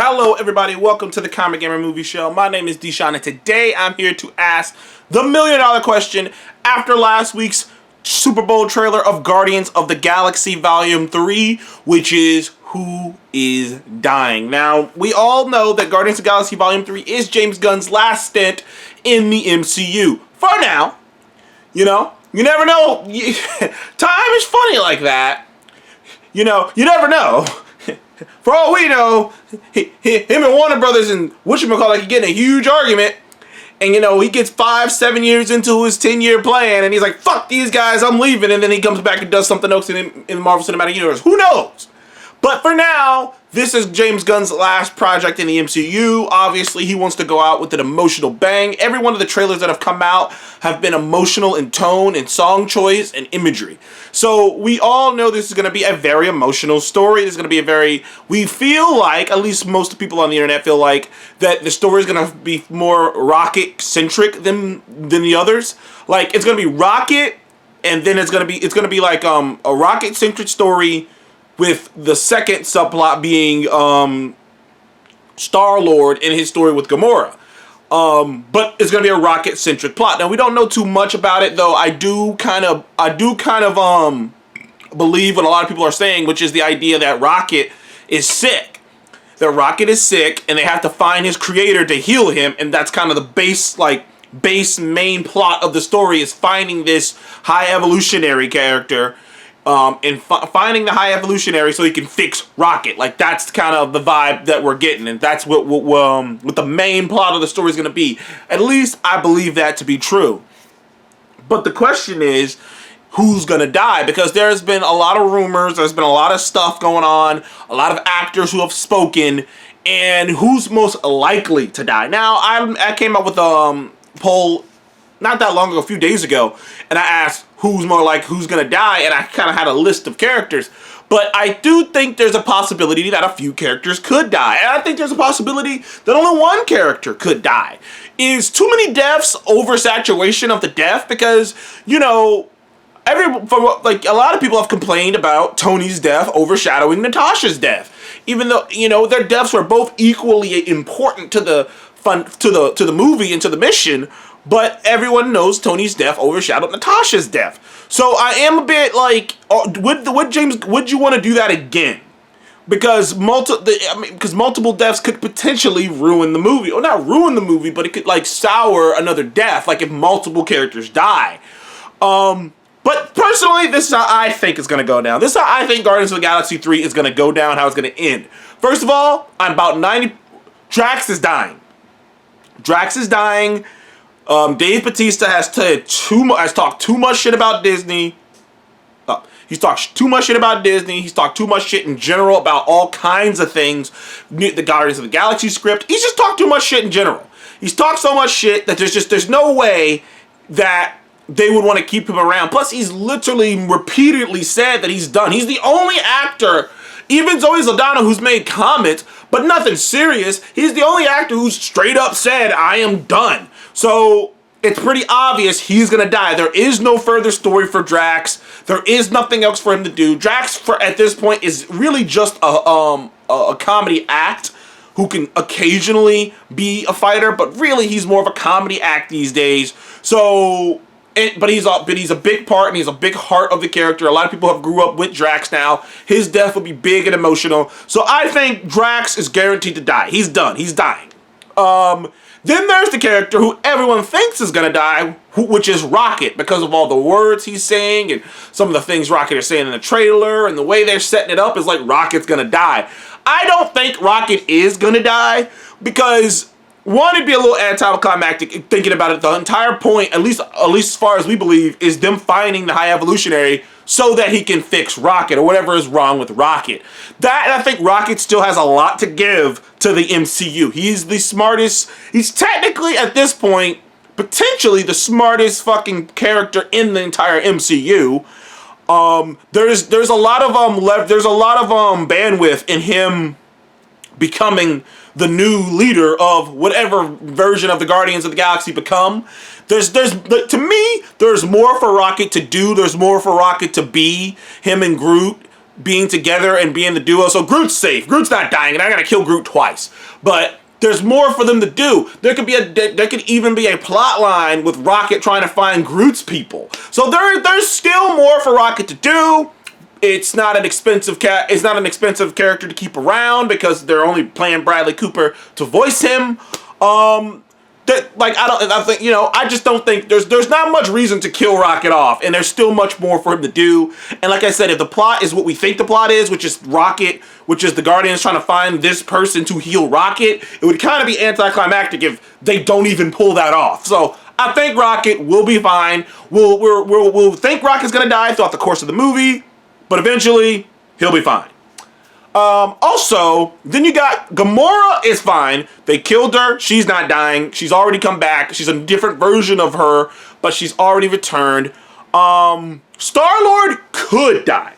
Hello everybody, welcome to the Comic Gamer Movie Show. My name is Deshaun and today I'm here to ask the $1,000,000 question after last week's Super Bowl trailer of Guardians of the Galaxy Volume 3, which is who is dying. Now, we all know that Guardians of the Galaxy Volume 3 is James Gunn's last stint in the MCU. For now, you never know. Time is funny like that. You never know. For all we know, him and Warner Brothers and whatchamacallit getting a huge argument. And, he gets 5-7 years into his 10-year plan. And he's like, fuck these guys, I'm leaving. And then he comes back and does something else in the Marvel Cinematic Universe. Who knows? But for now, this is James Gunn's last project in the MCU. Obviously, he wants to go out with an emotional bang. Every one of the trailers that have come out have been emotional in tone and song choice and imagery. So we all know this is going to be a very emotional story. This is going to be we feel like, at least most people on the internet feel like, that the story is going to be more Rocket-centric than the others. Like, it's going to be Rocket, and then it's going to be like a Rocket-centric story, with the second subplot being Star-Lord and his story with Gamora. But it's gonna be a Rocket-centric plot. Now we don't know too much about it, though. I do kind of believe what a lot of people are saying, which is the idea that Rocket is sick. That Rocket is sick, and they have to find his creator to heal him, and that's kind of the base main plot of the story, is finding this high evolutionary character. And finding the high evolutionary so he can fix Rocket. Like, that's kind of the vibe that we're getting, and that's what the main plot of the story is going to be. At least I believe that to be true. But the question is, who's going to die? Because there's been a lot of rumors, there's been a lot of stuff going on, a lot of actors who have spoken, and who's most likely to die. Now, I came up with a poll not that long ago, a few days ago, and I asked who's gonna die, and I kind of had a list of characters. But I do think there's a possibility that a few characters could die, and I think there's a possibility that only one character could die. Is too many deaths oversaturation of the death? Because, a lot of people have complained about Tony's death overshadowing Natasha's death. Even though, their deaths were both equally important to the movie and to the mission, but everyone knows Tony's death overshadowed Natasha's death. So I am a bit like, would you want to do that again? Because multiple deaths could potentially ruin the movie. Or not ruin the movie, but it could sour another death, like if multiple characters die. But personally, this is how I think it's going to go down. This is how I think Guardians of the Galaxy 3 is going to go down, how it's going to end. First of all, I'm about 90... Drax is dying. Dave Bautista has talked too much shit about Disney. He's talked too much shit about Disney. He's talked too much shit in general about all kinds of things. The Guardians of the Galaxy script. He's just talked too much shit in general. He's talked so much shit that there's no way that they would want to keep him around. Plus, he's literally repeatedly said that he's done. He's the only actor, even Zoe Saldana, who's made comments, but nothing serious. He's the only actor who's straight up said, I am done. So it's pretty obvious he's going to die. There is no further story for Drax. There is nothing else for him to do. Drax, at this point, is really just a comedy act who can occasionally be a fighter, but really he's more of a comedy act these days. So... But he's a big part, and he's a big heart of the character. A lot of people have grew up with Drax now. His death will be big and emotional. So I think Drax is guaranteed to die. He's done. He's dying. Then there's the character who everyone thinks is going to die, which is Rocket, because of all the words he's saying and some of the things Rocket is saying in the trailer, and the way they're setting it up is like Rocket's going to die. I don't think Rocket is going to die, because... one, it'd be a little anticlimactic thinking about it. The entire point, at least as far as we believe, is them finding the high evolutionary so that he can fix Rocket or whatever is wrong with Rocket. I think Rocket still has a lot to give to the MCU. He's the smartest. He's technically, at this point, potentially the smartest fucking character in the entire MCU. There's a lot of bandwidth in him becoming the new leader of whatever version of the Guardians of the Galaxy become. To me, there's more for Rocket to do. There's more for Rocket to be. Him and Groot being together and being the duo. So Groot's safe. Groot's not dying, and I gotta kill Groot twice. But there's more for them to do. There could even be a plot line with Rocket trying to find Groot's people. So there's still more for Rocket to do. It's not an expensive character to keep around because they're only paying Bradley Cooper to voice him. I just don't think there's not much reason to kill Rocket off, and there's still much more for him to do. And like I said, if the plot is what we think the plot is, which is the Guardians trying to find this person to heal Rocket, it would kind of be anticlimactic if they don't even pull that off. So I think Rocket will be fine. We'll think Rocket's gonna die throughout the course of the movie, but eventually he'll be fine. Also, then you got Gamora is fine. They killed her. She's not dying. She's already come back. She's a different version of her, but she's already returned. Star-Lord could die.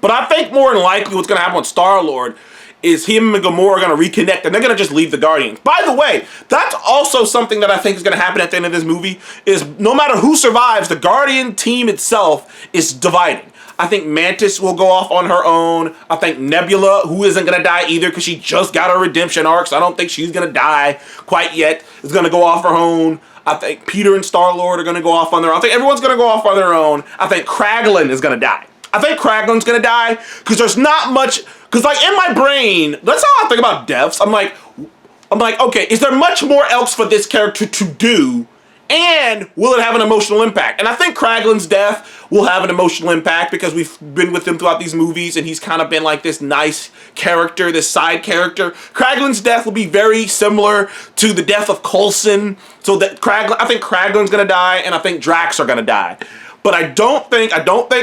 But I think more than likely what's going to happen with Star-Lord is him and Gamora are going to reconnect, and they're going to just leave the Guardians. By the way, that's also something that I think is going to happen at the end of this movie, is no matter who survives, the Guardian team itself is dividing. I think Mantis will go off on her own. I think Nebula, who isn't going to die either because she just got her redemption arc, so I don't think she's going to die quite yet, is going to go off her own. I think Peter and Star-Lord are going to go off on their own. I think everyone's going to go off on their own. I think Kraglin is going to die. I think Kraglin's going to die because there's not much... Because, like, in my brain, that's how I think about deaths. I'm like, okay, is there much more else for this character to do? And will it have an emotional impact? And I think Kraglin's death will have an emotional impact because we've been with him throughout these movies and he's kind of been like this nice character, this side character. Kraglin's death will be very similar to the death of Coulson. So that I think Kraglin's gonna die and I think Drax are gonna die. But I don't think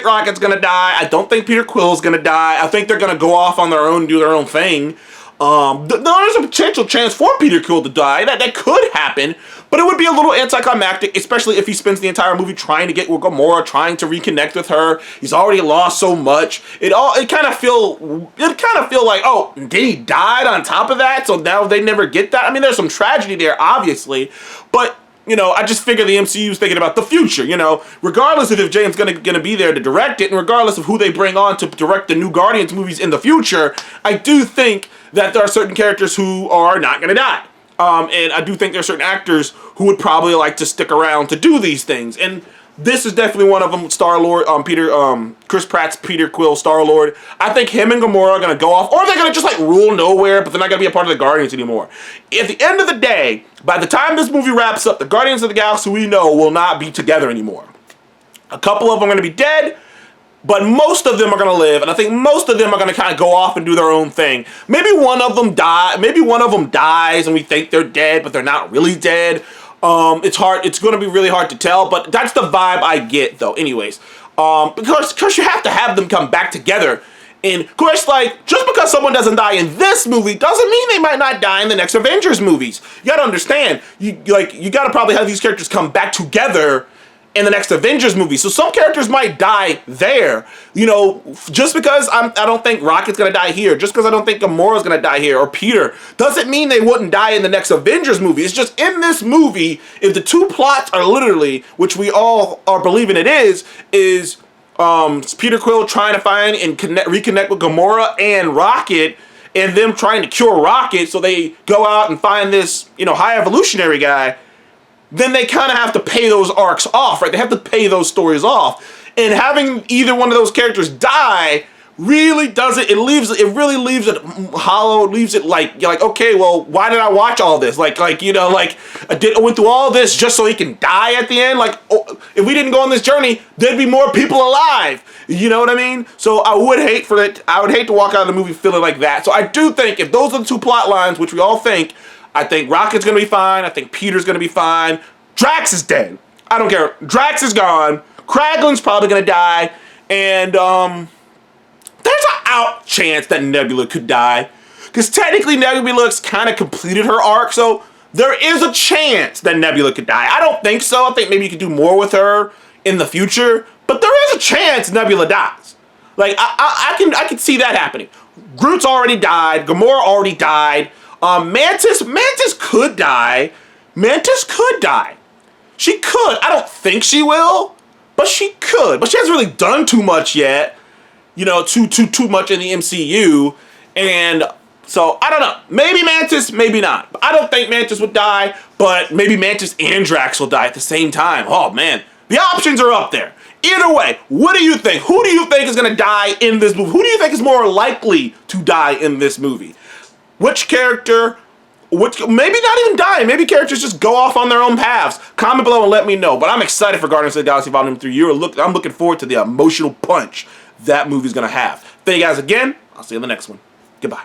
Rocket's gonna die. I don't think Peter Quill's gonna die. I think they're gonna go off on their own and do their own thing. There's a potential chance for Peter Quill to die. That could happen, but it would be a little anticlimactic, especially if he spends the entire movie trying to get with Gamora, trying to reconnect with her. He's already lost so much. It kind of feel like, oh, did he die on top of that? So now they never get that. I mean, there's some tragedy there, obviously, but. I just figure the MCU is thinking about the future, regardless of if James gonna be there to direct it, and regardless of who they bring on to direct the new Guardians movies in the future, I do think that there are certain characters who are not gonna die. And I do think there are certain actors who would probably like to stick around to do these things. And this is definitely one of them, Star-Lord, Chris Pratt's Peter Quill, Star-Lord. I think him and Gamora are going to go off, or they're going to just like rule nowhere, but they're not going to be a part of the Guardians anymore. At the end of the day, by the time this movie wraps up, the Guardians of the Galaxy we know will not be together anymore. A couple of them are going to be dead, but most of them are going to live, and I think most of them are going to kind of go off and do their own thing. Maybe one of them dies, and we think they're dead, but they're not really dead. It's hard. It's going to be really hard to tell, but that's the vibe I get, though. Anyways, because you have to have them come back together. And of course, like, just because someone doesn't die in this movie doesn't mean they might not die in the next Avengers movies. You gotta understand. You gotta probably have these characters come back together in the next Avengers movie. So some characters might die there. Just because I don't think Rocket's gonna die here, just because I don't think Gamora's gonna die here, or Peter, doesn't mean they wouldn't die in the next Avengers movie. It's just in this movie, if the two plots are literally, which we all are believing it is Peter Quill trying to find and reconnect with Gamora and Rocket, and them trying to cure Rocket, so they go out and find this, high evolutionary guy, then they kind of have to pay those arcs off, right? They have to pay those stories off. And having either one of those characters die really doesn't, it really leaves it hollow. It leaves it like, you're like, okay, well, why did I watch all this? I went through all this just so he can die at the end. If we didn't go on this journey, there'd be more people alive. You know what I mean? So I would hate to walk out of the movie feeling like that. So I do think if those are the two plot lines, which we all think, I think Rocket's gonna be fine. I think Peter's gonna be fine. Drax is dead. I don't care. Drax is gone. Kraglin's probably gonna die. And there's an out chance that Nebula could die. Because technically Nebula's kind of completed her arc, so there is a chance that Nebula could die. I don't think so. I think maybe you could do more with her in the future. But there is a chance Nebula dies. I can see that happening. Groot's already died. Gamora already died. Mantis could die. Mantis could die. She could. I don't think she will, but she could. But she hasn't really done too much yet. you know, too much in the MCU. And so I don't know. Maybe Mantis, maybe not. I don't think Mantis would die, but maybe Mantis and Drax will die at the same time. Oh man, the options are up there. Either way, what do you think? Who do you think is going to die in this movie? Who do you think is more likely to die in this movie? Which character? Which, maybe not even die. Maybe characters just go off on their own paths. Comment below and let me know. But I'm excited for Guardians of the Galaxy Volume 3. I'm looking forward to the emotional punch that movie's going to have. Thank you guys again. I'll see you in the next one. Goodbye.